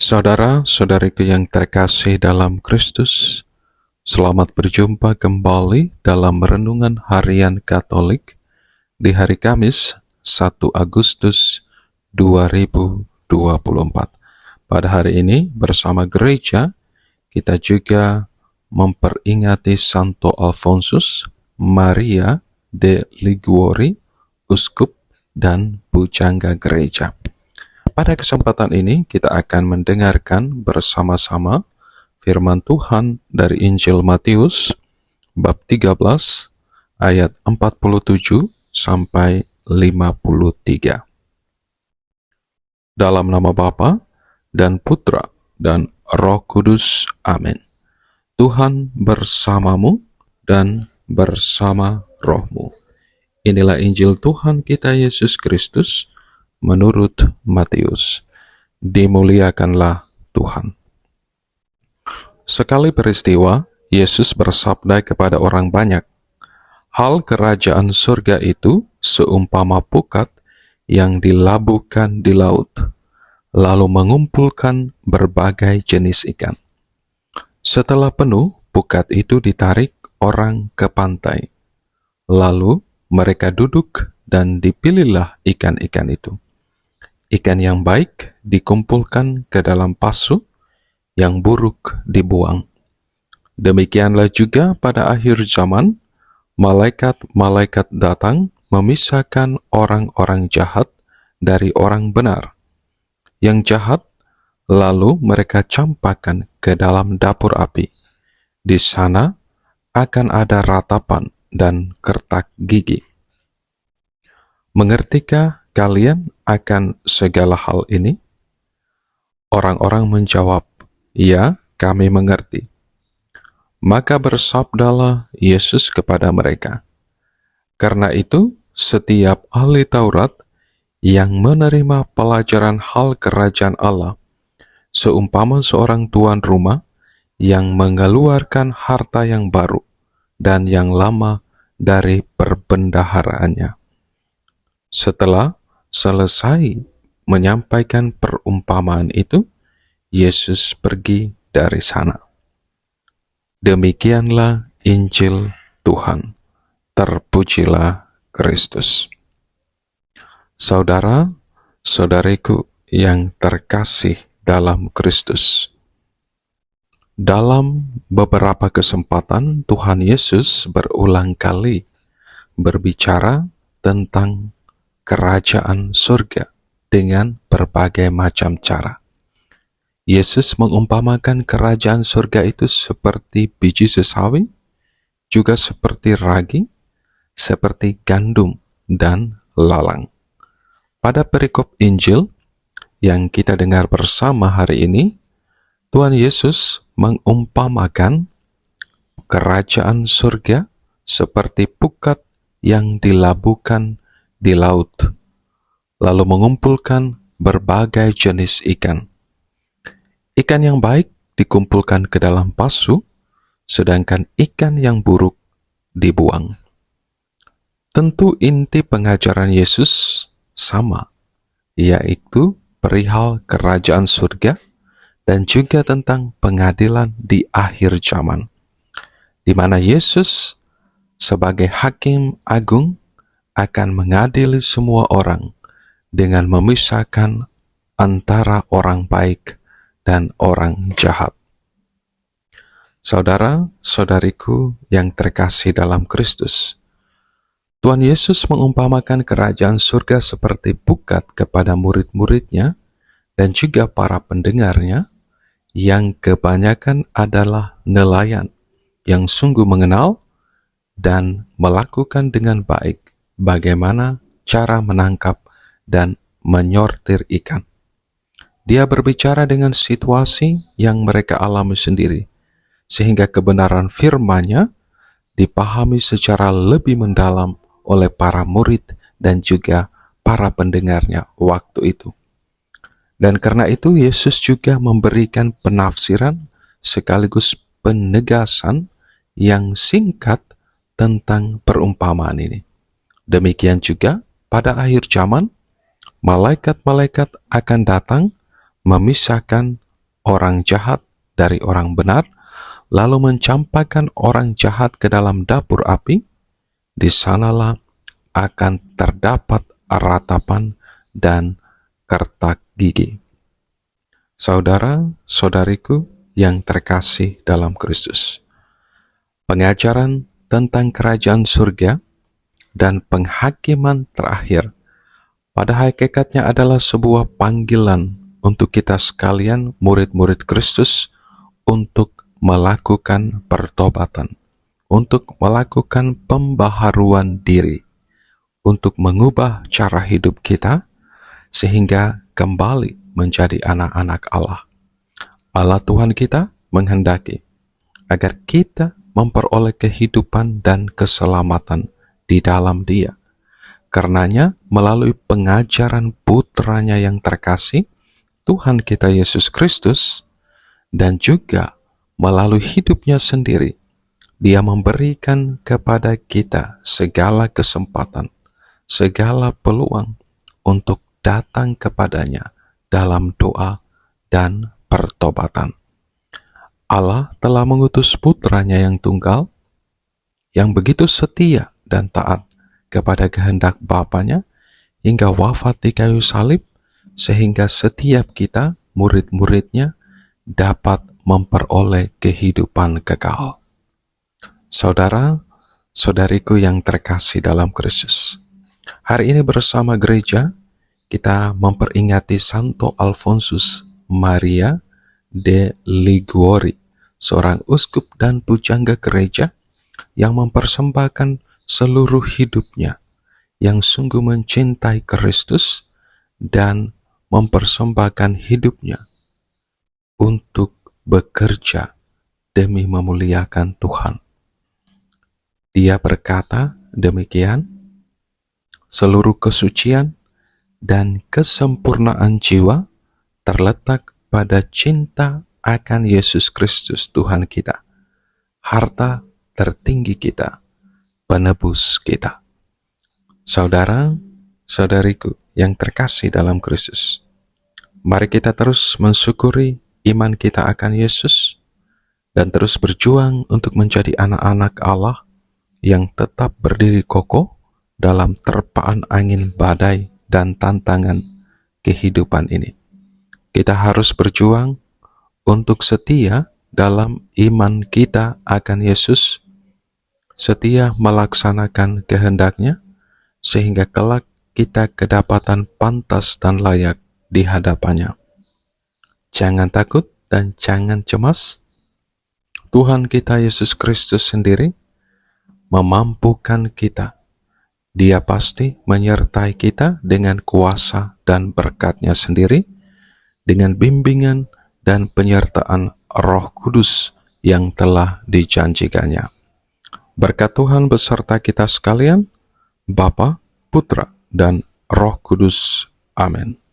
Saudara-saudariku yang terkasih dalam Kristus, selamat berjumpa kembali dalam Renungan Harian Katolik di hari Kamis 1 Agustus 2024. Pada hari ini bersama gereja, kita juga memperingati Santo Alfonsus Maria de Liguori, Uskup dan Pujangga Gereja. Pada kesempatan ini kita akan mendengarkan bersama-sama firman Tuhan dari Injil Matius bab 13 ayat 47 sampai 53. Dalam nama Bapa dan Putra dan Roh Kudus. Amin. Tuhan bersamamu dan bersama rohmu. Inilah Injil Tuhan kita Yesus Kristus menurut Matius. Dimuliakanlah Tuhan. Sekali peristiwa, Yesus bersabda kepada orang banyak, "Hal kerajaan surga itu seumpama pukat yang dilabuhkan di laut, lalu mengumpulkan berbagai jenis ikan. Setelah penuh, pukat itu ditarik orang ke pantai. Lalu mereka duduk dan dipilihlah ikan-ikan itu. Ikan yang baik dikumpulkan ke dalam pasu, yang buruk dibuang. Demikianlah juga pada akhir zaman, malaikat-malaikat datang memisahkan orang-orang jahat dari orang benar. Yang jahat, lalu mereka campakkan ke dalam dapur api. Di sana akan ada ratapan dan kertak gigi. Mengertikah kalian akan segala hal ini?" Orang-orang menjawab, "Ya, kami mengerti." Maka bersabdalah Yesus kepada mereka, "Karena itu, setiap ahli Taurat yang menerima pelajaran hal kerajaan Allah, seumpama seorang tuan rumah yang mengeluarkan harta yang baru dan yang lama dari perbendaharaannya. Setelah selesai menyampaikan perumpamaan itu, Yesus pergi dari sana." Demikianlah Injil Tuhan. Terpujilah Kristus. Saudara-saudariku yang terkasih dalam Kristus, dalam beberapa kesempatan Tuhan Yesus berulang kali berbicara tentang kerajaan surga dengan berbagai macam cara. Yesus mengumpamakan kerajaan surga itu seperti biji sesawi, juga seperti ragi, seperti gandum dan lalang. Pada perikop Injil yang kita dengar bersama hari ini, Tuhan Yesus mengumpamakan kerajaan surga seperti pukat yang dilabuhkan di laut, lalu mengumpulkan berbagai jenis ikan. Ikan yang baik dikumpulkan ke dalam pasu, sedangkan ikan yang buruk dibuang. Tentu inti pengajaran Yesus sama, yaitu perihal kerajaan surga dan juga tentang pengadilan di akhir zaman, di mana Yesus sebagai hakim agung akan mengadili semua orang dengan memisahkan antara orang baik dan orang jahat. Saudara-saudariku yang terkasih dalam Kristus, Tuhan Yesus mengumpamakan kerajaan surga seperti pukat kepada murid-muridnya dan juga para pendengarnya, yang kebanyakan adalah nelayan yang sungguh mengenal dan melakukan dengan baik bagaimana cara menangkap dan menyortir ikan. Dia berbicara dengan situasi yang mereka alami sendiri, sehingga kebenaran firman-Nya dipahami secara lebih mendalam oleh para murid dan juga para pendengarnya waktu itu. Dan karena itu Yesus juga memberikan penafsiran sekaligus penegasan yang singkat tentang perumpamaan ini. Demikian juga pada akhir zaman, malaikat-malaikat akan datang memisahkan orang jahat dari orang benar, lalu mencampakkan orang jahat ke dalam dapur api, di sanalah akan terdapat ratapan dan kertak gigi. Saudara-saudariku yang terkasih dalam Kristus, pengajaran tentang kerajaan surga dan penghakiman terakhir pada hakikatnya adalah sebuah panggilan untuk kita sekalian murid-murid Kristus untuk melakukan pertobatan, untuk melakukan pembaharuan diri, untuk mengubah cara hidup kita sehingga kembali menjadi anak-anak Allah. Allah Tuhan kita menghendaki agar kita memperoleh kehidupan dan keselamatan di dalam Dia. Karenanya, melalui pengajaran putranya yang terkasih, Tuhan kita Yesus Kristus, dan juga melalui hidupnya sendiri, Dia memberikan kepada kita segala kesempatan, segala peluang untuk datang kepadanya dalam doa dan pertobatan. Allah telah mengutus putranya yang tunggal, yang begitu setia dan taat kepada kehendak Bapanya hingga wafat di kayu salib, sehingga setiap kita, murid-muridnya, dapat memperoleh kehidupan kekal. Saudara-saudariku yang terkasih dalam Kristus, hari ini bersama gereja, kita memperingati Santo Alfonsus Maria de Liguori, seorang uskup dan pujangga gereja yang mempersembahkan seluruh hidupnya, yang sungguh mencintai Kristus dan mempersembahkan hidupnya untuk bekerja demi memuliakan Tuhan. Dia berkata demikian, seluruh kesucian dan kesempurnaan jiwa terletak pada cinta akan Yesus Kristus Tuhan kita, harta tertinggi kita, penebus kita. Saudara-saudariku yang terkasih dalam Kristus, mari kita terus mensyukuri iman kita akan Yesus dan terus berjuang untuk menjadi anak-anak Allah yang tetap berdiri kokoh dalam terpaan angin badai dan tantangan kehidupan ini. Kita harus berjuang untuk setia dalam iman kita akan Yesus, setia melaksanakan kehendak-Nya, sehingga kelak kita kedapatan pantas dan layak di hadapan-Nya. Jangan takut dan jangan cemas. Tuhan kita Yesus Kristus sendiri memampukan kita. Dia pasti menyertai kita dengan kuasa dan berkat-Nya sendiri, dengan bimbingan dan penyertaan Roh Kudus yang telah dijanjikannya. Berkat Tuhan beserta kita sekalian, Bapa, Putra, dan Roh Kudus. Amin.